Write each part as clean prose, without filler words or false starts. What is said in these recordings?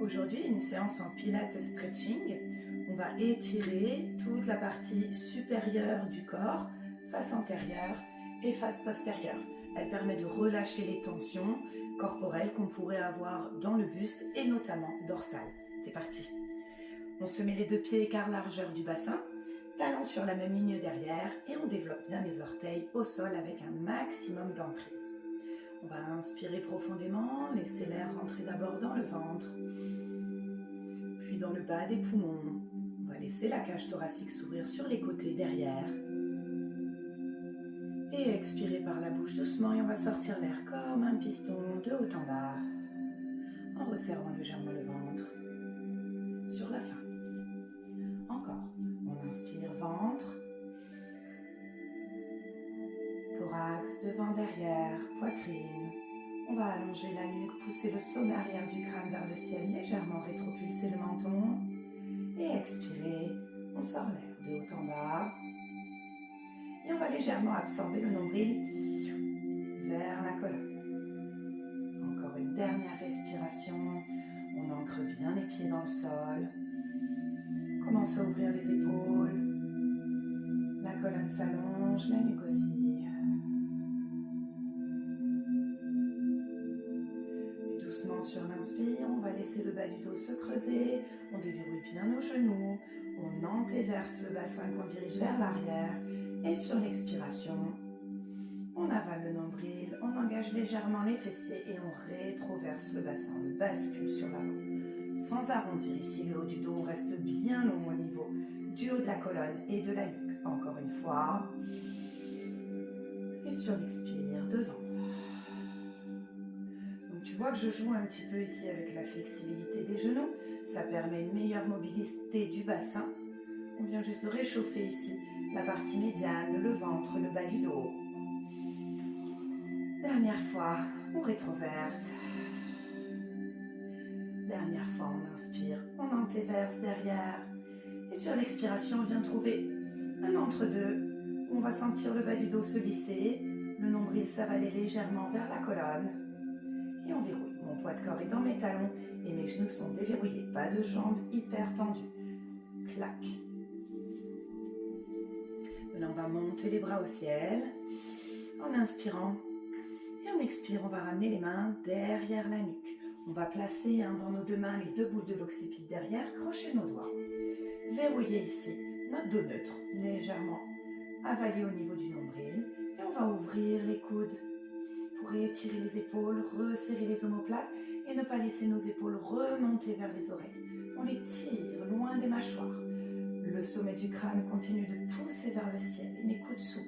Aujourd'hui, une séance en pilates stretching. On va étirer toute la partie supérieure du corps, face antérieure et face postérieure. Elle permet de relâcher les tensions corporelles qu'on pourrait avoir dans le buste et notamment dorsale. C'est parti. On se met les deux pieds écart largeur du bassin, talons sur la même ligne derrière et on développe bien les orteils au sol avec un maximum d'emprise. On va inspirer profondément, laisser l'air rentrer d'abord dans le ventre, puis dans le bas des poumons. On va laisser la cage thoracique s'ouvrir sur les côtés derrière. Et expirer par la bouche doucement et on va sortir l'air comme un piston de haut en bas, en resserrant légèrement le ventre sur la fin. Encore, on inspire ventre, thorax, devant, derrière, poitrine. On va allonger la nuque, pousser le sommet arrière du crâne vers le ciel, légèrement rétropulser le menton. Et expirer, on sort l'air de haut en bas. Et on va légèrement absorber le nombril vers la colonne. Encore une dernière respiration. On ancre bien les pieds dans le sol. Commence à ouvrir les épaules. La colonne s'allonge, la nuque aussi. Doucement sur l'inspire, on va laisser le bas du dos se creuser, on déverrouille bien nos genoux, on antéverse le bassin qu'on dirige vers l'arrière et sur l'expiration, on avale le nombril, on engage légèrement les fessiers et on rétroverse le bassin, on le bascule sur l'avant. Sans arrondir ici le haut du dos, on reste bien long au niveau du haut de la colonne et de la nuque. Encore une fois, et sur l'expire, devant. Tu vois que je joue un petit peu ici avec la flexibilité des genoux. Ça permet une meilleure mobilité du bassin. On vient juste réchauffer ici la partie médiane, le ventre, le bas du dos. Dernière fois, on rétroverse. Dernière fois, on inspire, on antéverse derrière. Et sur l'expiration, on vient trouver un entre-deux. On va sentir le bas du dos se lisser, le nombril s'avaler légèrement vers la colonne. Et on verrouille. Mon poids de corps est dans mes talons et mes genoux sont déverrouillés. Pas de jambes hyper tendues. Clac. Maintenant, on va monter les bras au ciel en inspirant. Et en expire, on va ramener les mains derrière la nuque. On va placer dans nos deux mains les deux boules de l'occiput derrière, crocher nos doigts. Verrouiller ici notre dos neutre, légèrement avalé au niveau du nombril. Et on va ouvrir les coudes. Pour étirer les épaules, resserrer les omoplates et ne pas laisser nos épaules remonter vers les oreilles. On les tire loin des mâchoires. Le sommet du crâne continue de pousser vers le ciel et mes coudes s'ouvrent.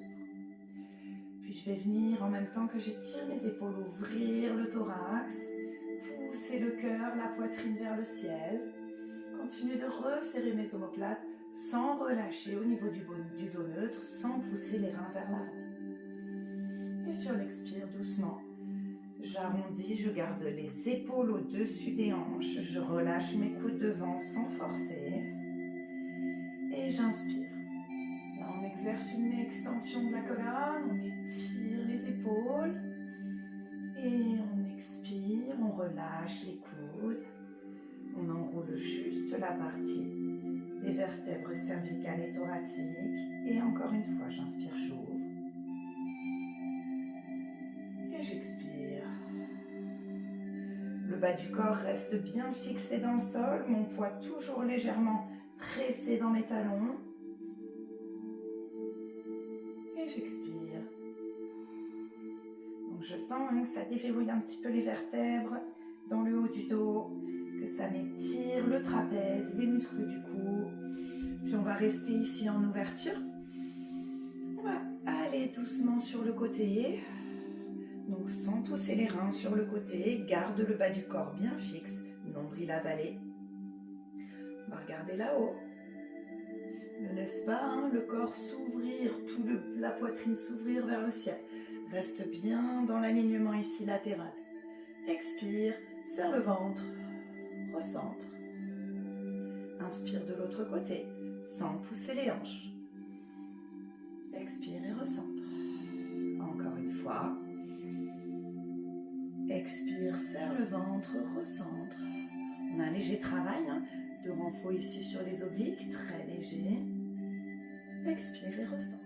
Puis je vais venir en même temps que j'étire mes épaules, ouvrir le thorax, pousser le cœur, la poitrine vers le ciel. Continuer de resserrer mes omoplates sans relâcher au niveau du dos neutre, sans pousser les reins vers l'avant. Et sur l'expire, doucement, j'arrondis, je garde les épaules au-dessus des hanches, je relâche mes coudes devant sans forcer. Et j'inspire. Là, on exerce une extension de la colonne, on étire les épaules. Et on expire, on relâche les coudes. On enroule juste la partie des vertèbres cervicales et thoraciques. Et encore une fois, j'inspire, j'ouvre. J'expire. Le bas du corps reste bien fixé dans le sol, mon poids toujours légèrement pressé dans mes talons. Et j'expire. Donc je sens que ça déverrouille un petit peu les vertèbres dans le haut du dos, que ça m'étire le trapèze, les muscles du cou. Puis on va rester ici en ouverture. On va aller doucement sur le côté. Donc sans pousser les reins sur le côté, garde le bas du corps bien fixe, nombril avalé. On va regarder là-haut. Ne laisse pas le corps s'ouvrir, la poitrine s'ouvrir vers le ciel. Reste bien dans l'alignement ici latéral. Expire, serre le ventre, recentre. Inspire de l'autre côté, sans pousser les hanches. Expire et recentre. Encore une fois. Expire, serre le ventre, recentre. On a léger travail, hein, de renfort ici sur les obliques, très léger. Expire et recentre.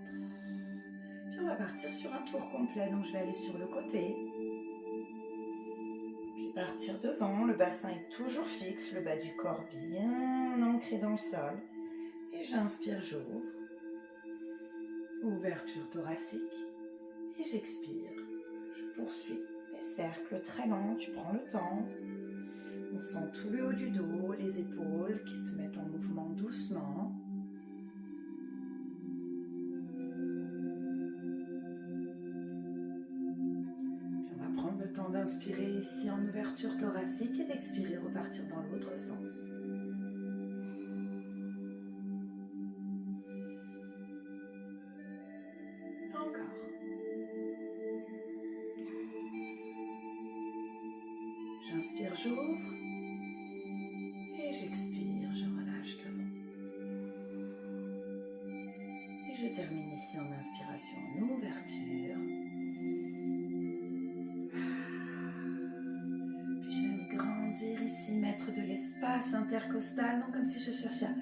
Puis on va partir sur un tour complet, donc je vais aller sur le côté. Puis partir devant, le bassin est toujours fixe, le bas du corps bien ancré dans le sol. Et j'inspire, j'ouvre. Ouverture thoracique. Et j'expire. Je poursuis les cercles très lents, tu prends le temps. On sent tout le haut du dos, les épaules qui se mettent en mouvement doucement. Puis on va prendre le temps d'inspirer ici en ouverture thoracique et d'expirer, repartir dans l'autre sens. Encore. J'inspire, j'ouvre. Et j'expire, je relâche devant. Et je termine ici en inspiration, en ouverture. Puis je vais me grandir ici, mettre de l'espace intercostal, donc comme si je cherchais à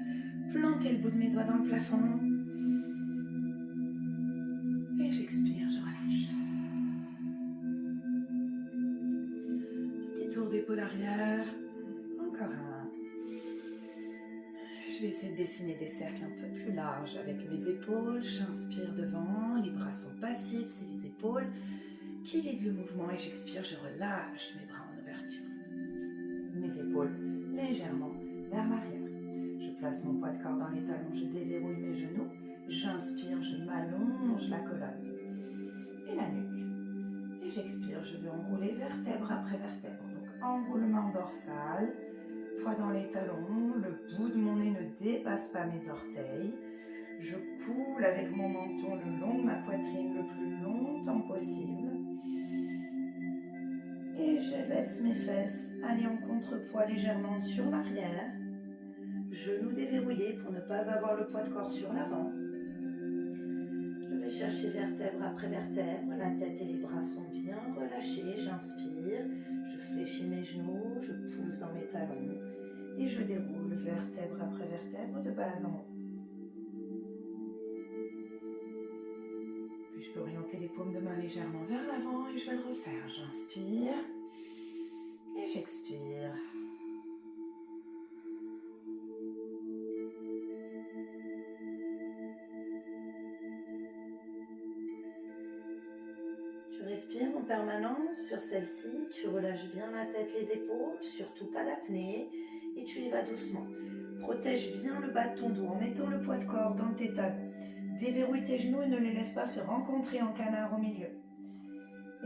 planter le bout de mes doigts dans le plafond. Et j'expire, je relâche. Petit tour d'épaule arrière. Encore un. Je vais essayer de dessiner des cercles un peu plus larges avec mes épaules. J'inspire devant, les bras sont passifs, c'est les épaules qui lident le mouvement et j'expire, je relâche mes bras en ouverture. Mes épaules légèrement vers l'arrière. Je place mon poids de corps dans les talons, je déverrouille mes genoux. J'inspire, je m'allonge la colonne et la nuque. Et j'expire, je vais enrouler vertèbre après vertèbre. Donc enroulement dorsal. Poids dans les talons, le bout de mon nez ne dépasse pas mes orteils. Je coule avec mon menton le long de ma poitrine le plus longtemps possible. Et je laisse mes fesses aller en contrepoids légèrement sur l'arrière. Genoux déverrouillés pour ne pas avoir le poids de corps sur l'avant. Je vais chercher vertèbre après vertèbre. La tête et les bras sont bien relâchés. J'inspire, je fléchis mes genoux, je pousse dans mes talons. Et je déroule vertèbre après vertèbre de bas en haut. Puis je peux orienter les paumes de main légèrement vers l'avant et je vais le refaire. J'inspire et j'expire. Tu respires en permanence sur celle-ci. Tu relâches bien la tête, les épaules, surtout pas d'apnée. Et tu y vas doucement. Protège bien le bas de ton dos en mettant le poids de corps dans tes talons. Déverrouille tes genoux et ne les laisse pas se rencontrer en canard au milieu.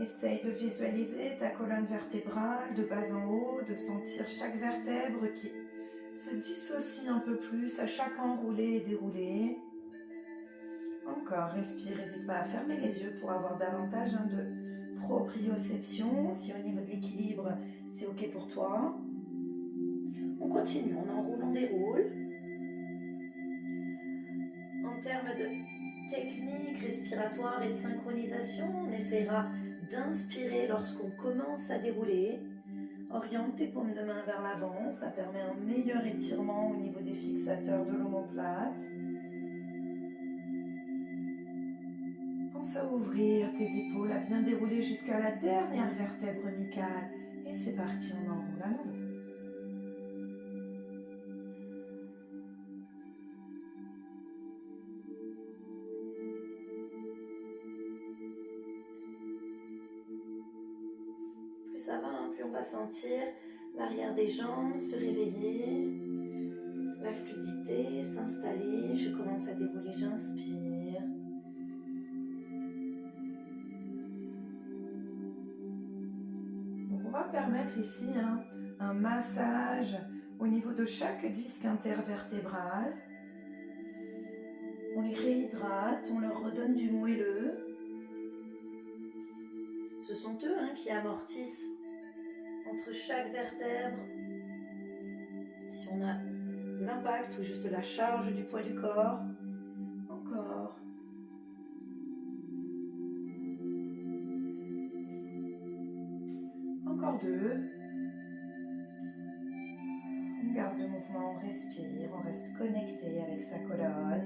Essaye de visualiser ta colonne vertébrale de bas en haut, de sentir chaque vertèbre qui se dissocie un peu plus à chaque enroulé et déroulé. Encore, respire, n'hésite pas à fermer les yeux pour avoir davantage de proprioception. Si au niveau de l'équilibre, c'est ok pour toi. On continue, on enroule, on déroule. En termes de technique respiratoire et de synchronisation, on essaiera d'inspirer lorsqu'on commence à dérouler. Oriente tes paumes de main vers l'avant, ça permet un meilleur étirement au niveau des fixateurs de l'omoplate. Pense à ouvrir tes épaules, à bien dérouler jusqu'à la dernière vertèbre nucale. Et c'est parti, on enroule à nouveau. Plus ça va, plus on va sentir l'arrière des jambes se réveiller, la fluidité s'installer. Je commence à dérouler, j'inspire. Donc on va permettre ici un massage au niveau de chaque disque intervertébral. On les réhydrate, on leur redonne du moelleux. Ce sont eux qui amortissent entre chaque vertèbre. Si on a l'impact ou juste la charge du poids du corps. Encore. Encore deux. garde le mouvement, on respire, on reste connecté avec sa colonne.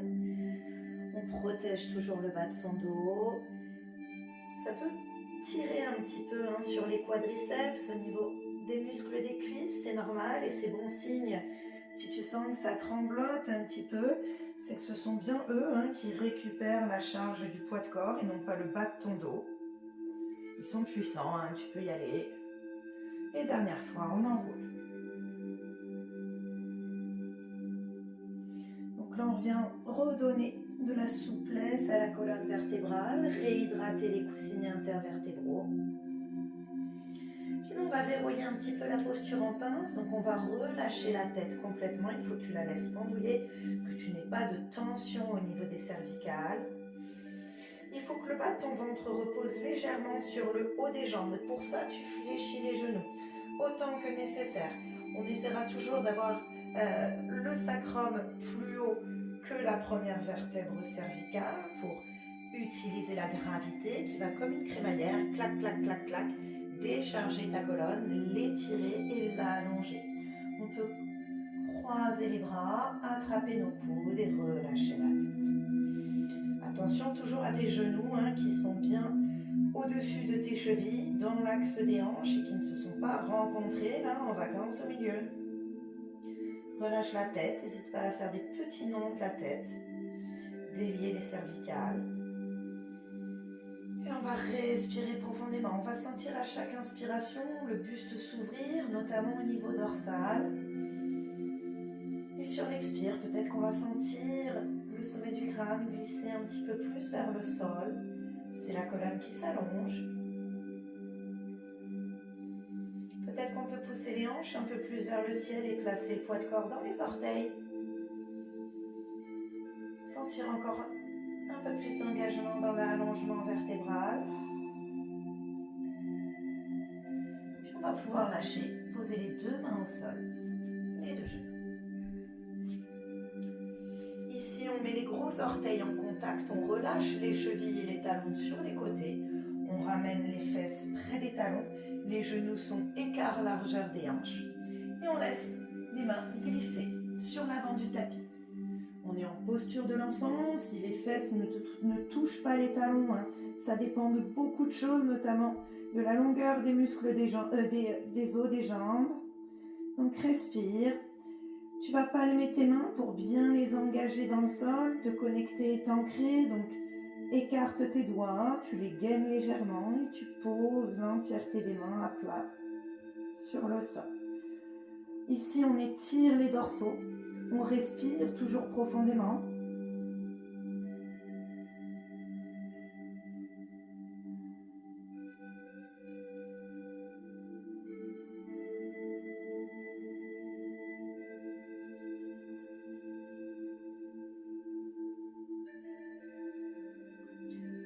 On protège toujours le bas de son dos. Ça peut tirer un petit peu sur les quadriceps au niveau des muscles des cuisses, c'est normal et c'est bon signe. Si tu sens que ça tremblote un petit peu, c'est que ce sont bien eux qui récupèrent la charge du poids de corps et non pas le bas de ton dos. Ils sont puissants, tu peux y aller. Et dernière fois, on enroule. Donc là, on vient redonner de la souplesse à la colonne vertébrale, réhydrater les coussinets intervertébraux. Puis là, on va verrouiller un petit peu la posture en pince, donc on va relâcher la tête complètement. Il faut que tu la laisses pendouiller, que tu n'aies pas de tension au niveau des cervicales. Il faut que le bas de ton ventre repose légèrement sur le haut des jambes. Pour ça, tu fléchis les genoux autant que nécessaire. On essaiera toujours d'avoir le sacrum plus haut que la première vertèbre cervicale pour utiliser la gravité qui va comme une crémaillère, clac, clac, clac, clac, décharger ta colonne, l'étirer et l'allonger. On peut croiser les bras, attraper nos coudes et relâcher la tête. Attention toujours à tes genoux qui sont bien au-dessus de tes chevilles, dans l'axe des hanches et qui ne se sont pas rencontrés là en vacances au milieu. Relâche la tête, n'hésite pas à faire des petits nœuds de la tête, délier les cervicales. Et on va respirer profondément. On va sentir à chaque inspiration le buste s'ouvrir, notamment au niveau dorsal. Et sur l'expire, peut-être qu'on va sentir le sommet du crâne glisser un petit peu plus vers le sol. C'est la colonne qui s'allonge. Peut-être qu'on peut pousser les hanches un peu plus vers le ciel et placer le poids de corps dans les orteils. Sentir encore un peu plus d'engagement dans l'allongement vertébral. Puis on va pouvoir lâcher, poser les deux mains au sol, les deux genoux. Ici, on met les gros orteils en contact, on relâche les chevilles et les talons sur les côtés. On ramène les fesses près des talons, les genoux sont écart largeur des hanches. Et on laisse les mains glisser sur l'avant du tapis. On est en posture de l'enfant, si les fesses ne touchent pas les talons, ça dépend de beaucoup de choses, notamment de la longueur des muscles des os des jambes. Donc respire. Tu vas palmer tes mains pour bien les engager dans le sol, te connecter et t'ancrer. Donc écarte tes doigts, tu les gaines légèrement et tu poses l'entièreté des mains à plat sur le sol. Ici, on étire les dorsaux. On respire toujours profondément.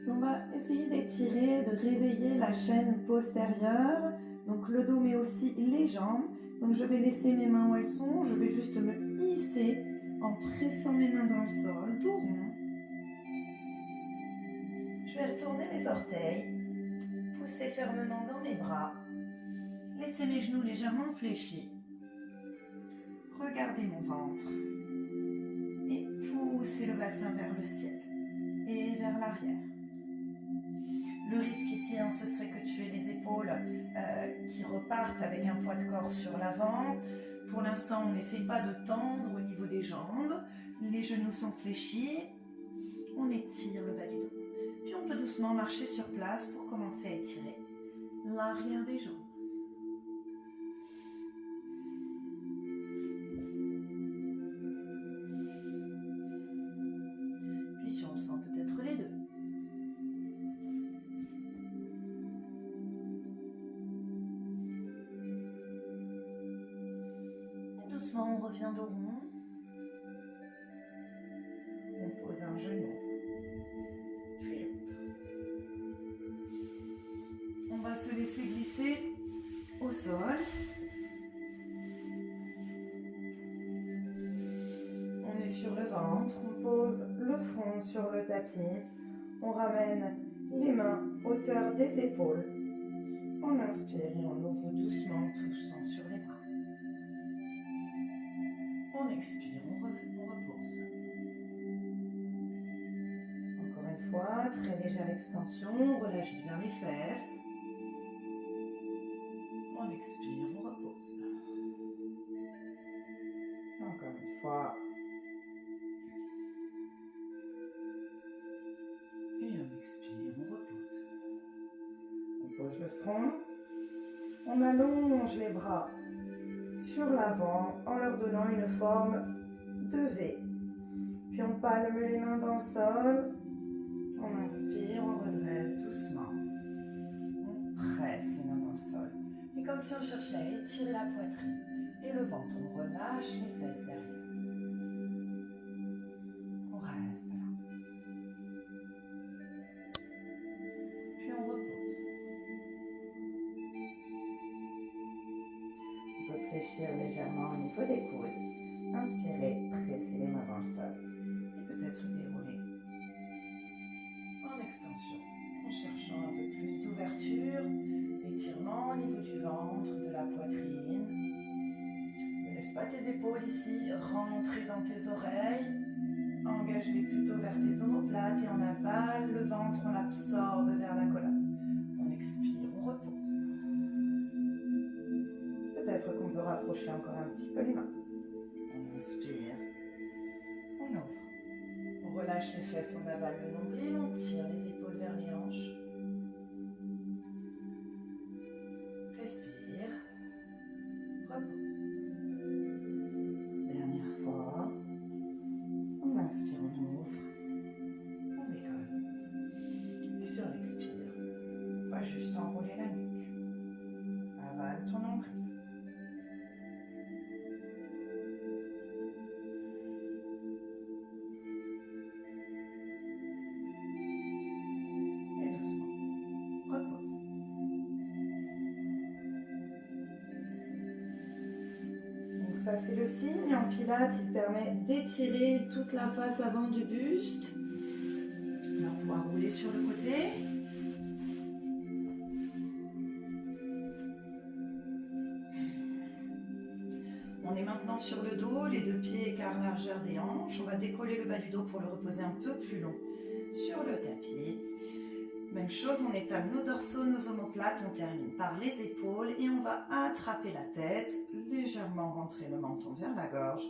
On va essayer d'étirer, de réveiller la chaîne postérieure, donc le dos mais aussi les jambes. Donc je vais laisser mes mains où elles sont, je vais juste me hisser en pressant mes mains dans le sol, dos rond. Je vais retourner mes orteils, pousser fermement dans mes bras, laisser mes genoux légèrement fléchis. Regardez mon ventre et poussez le bassin vers le ciel et vers l'arrière. Le risque ici, ce serait que tu aies les épaules qui repartent avec un poids de corps sur l'avant. Pour l'instant, on n'essaye pas de tendre au niveau des jambes. Les genoux sont fléchis. On étire le bas du dos. Puis on peut doucement marcher sur place pour commencer à étirer l'arrière des jambes. Puis si on le sent, peut-être les deux. On revient dos rond, on pose un genou, puis l'autre. On va se laisser glisser au sol. On est sur le ventre, on pose le front sur le tapis, on ramène les mains hauteur des épaules. On inspire et on ouvre doucement en poussant sur les bras. expire, on repose. Encore une fois, très légère extension, on relâche bien les fesses. On expire, on repose. Encore une fois. Et on expire, on repose. On pose le front. On allonge les bras sur l'avant en leur donnant une forme de V. Puis on palme les mains dans le sol. On inspire, on redresse doucement. On presse les mains dans le sol. Et comme si on cherchait à étirer la poitrine et le ventre, on relâche les fesses derrière. On reste là. Puis on repose. On peut fléchir légèrement au niveau des coudes. Inspirez, pressez les mains dans le sol. Et peut-être dérouler en extension, en cherchant un peu plus d'ouverture, étirement au niveau du ventre, de la poitrine. Ne laisse pas tes épaules ici rentrer dans tes oreilles. Engage-les plutôt vers tes omoplates et en aval, le ventre, on l'absorbe vers la colonne. On expire, on repose. Peut-être qu'on peut rapprocher encore un petit peu les mains. On inspire, on ouvre. On relâche les fesses, on avale le nombril, on tire les épaules vers les hanches. Respire, repose. Dernière fois. On inspire, on ouvre, on décolle. Et sur l'expire, on va juste enrouler la nuque. Avale ton nombril. Ça, c'est le signe. En pilates, il permet d'étirer toute la face avant du buste. On va pouvoir rouler sur le côté. On est maintenant sur le dos, les deux pieds écart largeur des hanches. On va décoller le bas du dos pour le reposer un peu plus long sur le tapis. Même chose, on étale nos dorsaux, nos omoplates, on termine par les épaules et on va attraper la tête, légèrement rentrer le menton vers la gorge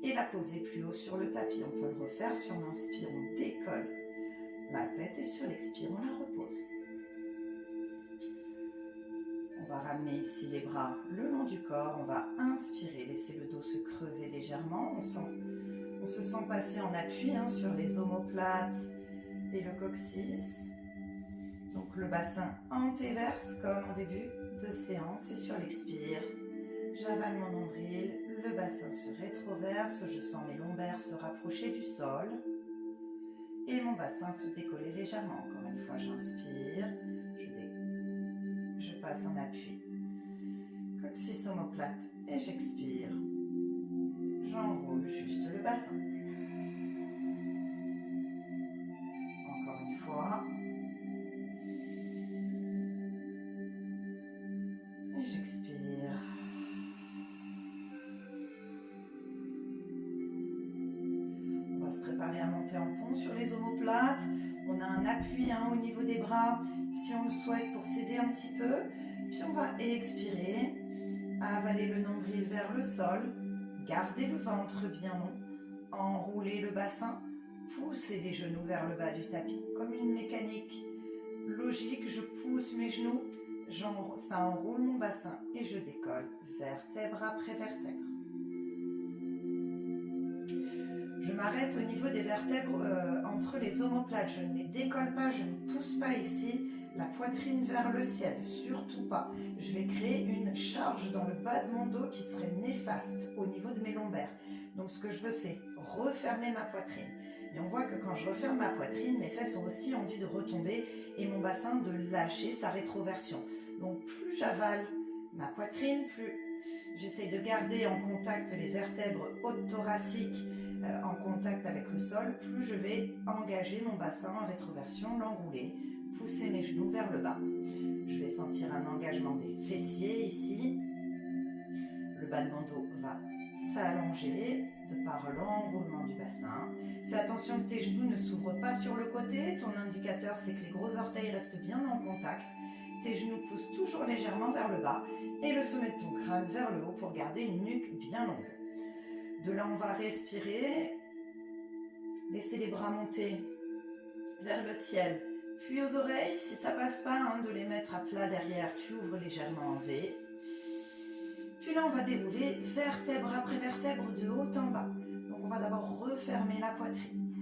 et la poser plus haut sur le tapis. On peut le refaire sur l'inspire, on décolle la tête et sur l'expire, on la repose. On va ramener ici les bras le long du corps, on va inspirer, laisser le dos se creuser légèrement. On se sent passer en appui sur les omoplates et le coccyx. Donc le bassin antéverse comme en début de séance et sur l'expire, j'avale mon nombril, le bassin se rétroverse, je sens mes lombaires se rapprocher du sol et mon bassin se décoller légèrement. Encore une fois, j'inspire, je passe en appui, coccyx omoplate et j'expire, j'enroule juste le bassin. Encore une fois. J'expire. On va se préparer à monter en pont sur les omoplates. On a un appui au niveau des bras si on le souhaite pour s'aider un petit peu. Puis on va expirer, avaler le nombril vers le sol, garder le ventre bien long, enrouler le bassin, pousser les genoux vers le bas du tapis. Comme une mécanique logique, je pousse mes genoux. Ça enroule mon bassin et je décolle vertèbre après vertèbre. Je m'arrête au niveau des vertèbres entre les omoplates. Je ne les décolle pas, je ne pousse pas ici la poitrine vers le ciel, surtout pas. Je vais créer une charge dans le bas de mon dos qui serait néfaste au niveau de mes lombaires. Donc ce que je veux, c'est refermer ma poitrine. Et on voit que quand je referme ma poitrine, mes fesses ont aussi envie de retomber et mon bassin de lâcher sa rétroversion. Donc plus j'avale ma poitrine, plus j'essaie de garder en contact les vertèbres hautes thoraciques en contact avec le sol, plus je vais engager mon bassin en rétroversion, l'enrouler, pousser mes genoux vers le bas. Je vais sentir un engagement des fessiers ici. Le bas de mon dos va s'allonger de par l'enroulement du bassin. Fais attention que tes genoux ne s'ouvrent pas sur le côté. Ton indicateur, c'est que les gros orteils restent bien en contact. Tes genoux poussent toujours légèrement vers le bas et le sommet de ton crâne vers le haut pour garder une nuque bien longue. De là, on va respirer. Laissez les bras monter vers le ciel, puis aux oreilles. Si ça passe pas, de les mettre à plat derrière, tu ouvres légèrement en V. Puis là, on va dérouler vertèbre après vertèbre de haut en bas. Donc, on va d'abord refermer la poitrine.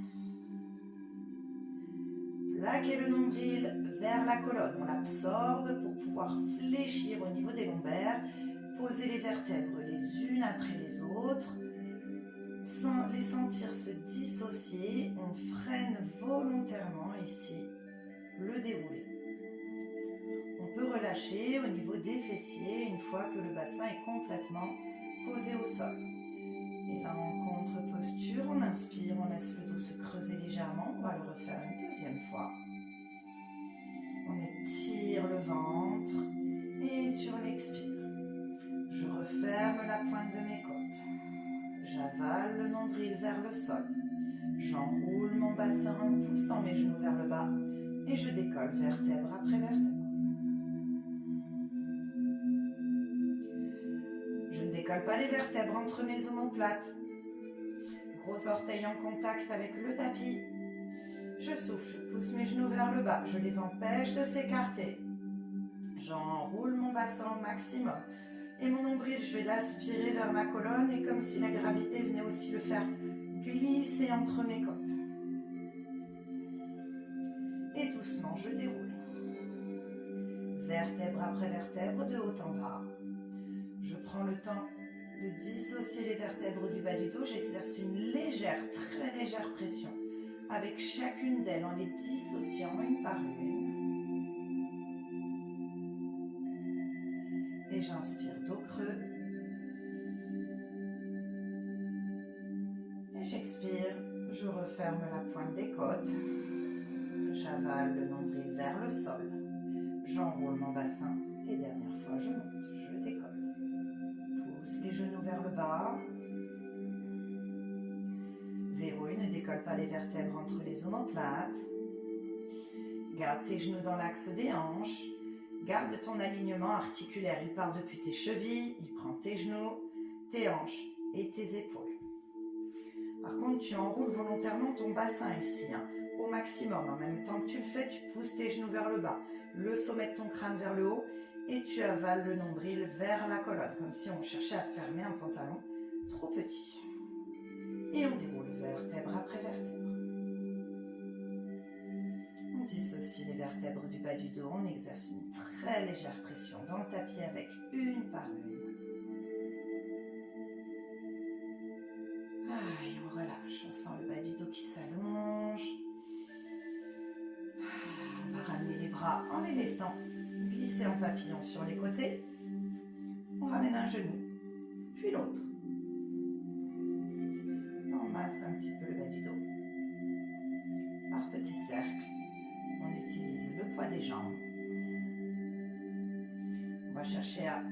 Plaquer le nombril vers la colonne. On l'absorbe pour pouvoir fléchir au niveau des lombaires. Poser les vertèbres les unes après les autres. Sans les sentir se dissocier, on freine volontairement ici le déroulé. On peut relâcher au niveau des fessiers une fois que le bassin est complètement posé au sol. Et là, en contre-posture, on inspire, on laisse le dos se creuser légèrement. On va le refaire une deuxième fois. On étire le ventre et sur l'expire, je referme la pointe de mes côtes. J'avale le nombril vers le sol. J'enroule mon bassin en poussant mes genoux vers le bas et je décolle vertèbre après vertèbre. Je ne décolle pas les vertèbres entre mes omoplates. Gros orteils en contact avec le tapis. Je souffle, je pousse mes genoux vers le bas. Je les empêche de s'écarter. J'enroule mon bassin au maximum. Et mon nombril, je vais l'aspirer vers ma colonne et comme si la gravité venait aussi le faire glisser entre mes côtes. Et doucement, je déroule. Vertèbre après vertèbre, de haut en bas. Je prends le temps de dissocier les vertèbres du bas du dos. J'exerce une légère, très légère pression avec chacune d'elles en les dissociant une par une. Et j'inspire dos creux. Et j'expire. Je referme la pointe des côtes. J'avale le nombril vers le sol. J'enroule mon bassin. Et dernière fois, je monte. Je décolle. Pousse les genoux vers le bas. Verrouille, ne décolle pas les vertèbres entre les omoplates. Garde tes genoux dans l'axe des hanches. Garde ton alignement articulaire, il part depuis tes chevilles, il prend tes genoux, tes hanches et tes épaules. Par contre, tu enroules volontairement ton bassin ici, au maximum. En même temps que tu le fais, tu pousses tes genoux vers le bas, le sommet de ton crâne vers le haut et tu avales le nombril vers la colonne, comme si on cherchait à fermer un pantalon trop petit. Et on déroule vertèbre après vertèbre. On dissocie les vertèbres du bas du dos, on exerce une très légère pression dans le tapis avec une par une. Et on relâche, on sent le bas du dos qui s'allonge. On va ramener les bras en les laissant glisser en papillon sur les côtés. On ramène un genou, puis l'autre. On masse un petit peu le bas du dos. Par petits cercles. On utilise le poids des jambes. On va chercher à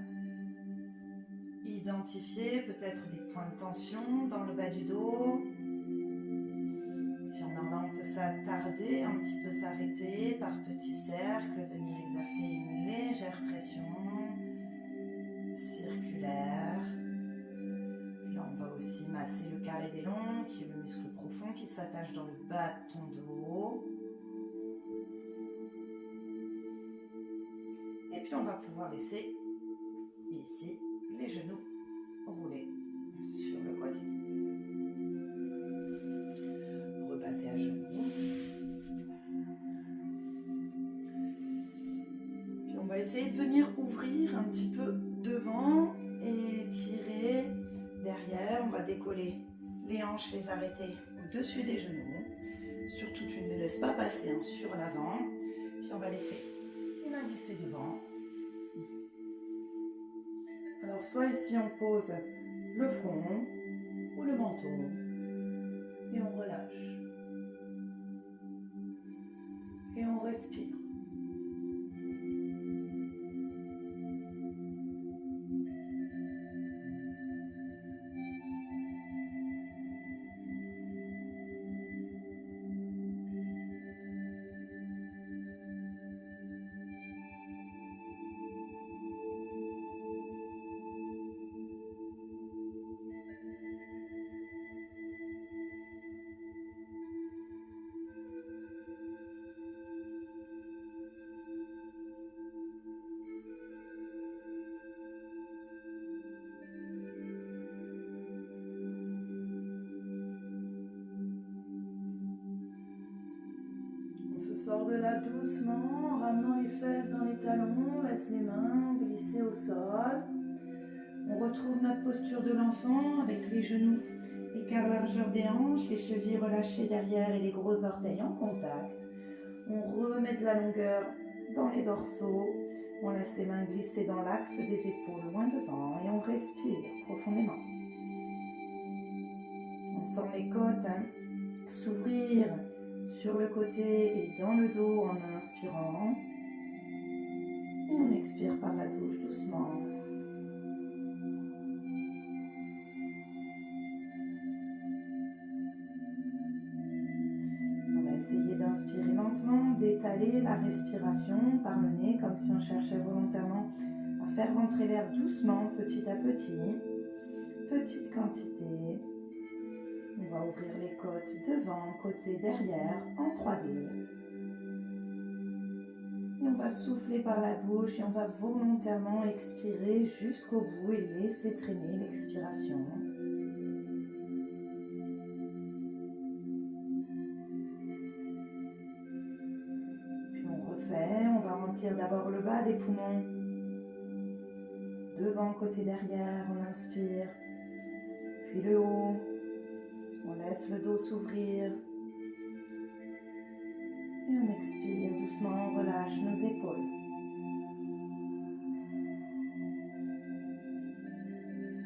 identifier peut-être des points de tension dans le bas du dos. Si on en a, on peut s'attarder, un petit peu s'arrêter par petits cercles, venir exercer une légère pression circulaire. Puis là, on va aussi masser le carré des longs, qui est le muscle profond qui s'attache dans le bas de ton dos. Et puis on va pouvoir laisser ici les genoux rouler sur le côté. Repasser à genoux. Puis on va essayer de venir ouvrir un petit peu devant et tirer derrière. On va décoller les hanches, les arrêter au-dessus des genoux. Surtout, tu ne les laisses pas passer sur l'avant. Puis on va laisser les mains glisser devant. Alors, soit ici on pose le front ou le menton et on relâche. Et on respire. sort de là doucement, en ramenant les fesses dans les talons, laisse les mains glisser au sol. On retrouve notre posture de l'enfant avec les genoux écart largeur des hanches, les chevilles relâchées derrière et les gros orteils en contact. On remet de la longueur dans les dorsaux. On laisse les mains glisser dans l'axe des épaules loin devant et on respire profondément. On sent les côtes s'ouvrir sur le côté et dans le dos en inspirant. Et on expire par la bouche doucement. On va essayer d'inspirer lentement, d'étaler la respiration par le nez comme si on cherchait volontairement à faire rentrer l'air doucement, petit à petit, petite quantité. On va ouvrir les côtes devant, côté, derrière, en 3D. Et on va souffler par la bouche et on va volontairement expirer jusqu'au bout et laisser traîner l'expiration. Puis on refait, on va remplir d'abord le bas des poumons. Devant, côté, derrière, on inspire. Puis le haut. On laisse le dos s'ouvrir et on expire doucement, on relâche nos épaules.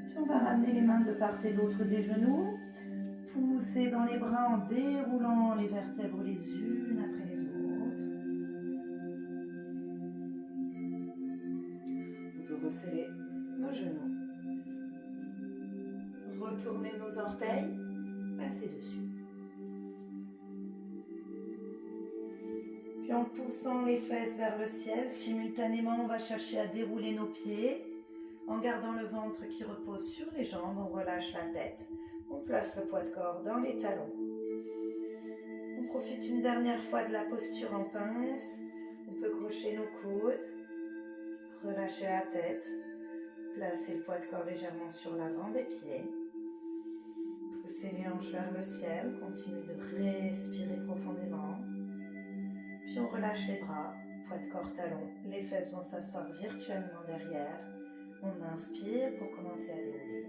Puis on va ramener les mains de part et d'autre des genoux, pousser dans les bras en déroulant les vertèbres les unes après les autres. On peut resserrer nos genoux, retourner nos orteils. Passer dessus. Puis en poussant les fesses vers le ciel, simultanément on va chercher à dérouler nos pieds. En gardant le ventre qui repose sur les jambes, on relâche la tête. On place le poids de corps dans les talons. On profite une dernière fois de la posture en pince. On peut crocher nos coudes, relâcher la tête, placer le poids de corps légèrement sur l'avant des pieds. Poussez les hanches vers le ciel, continue de respirer profondément. Puis on relâche les bras, poids de corps talon, les fesses vont s'asseoir virtuellement derrière. On inspire pour commencer à dérouler.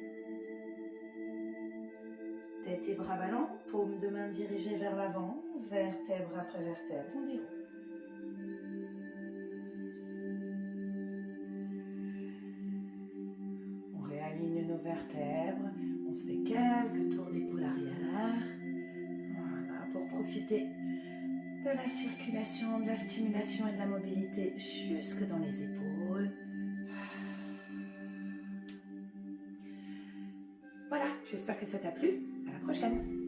Tête et bras ballants, paumes de main dirigées vers l'avant, vertèbre après vertèbre, on déroule. On réaligne nos vertèbres. On se fait quelques tours d'épaule arrière. Voilà, pour profiter de la circulation, de la stimulation et de la mobilité jusque dans les épaules. Voilà, j'espère que ça t'a plu. À la prochaine.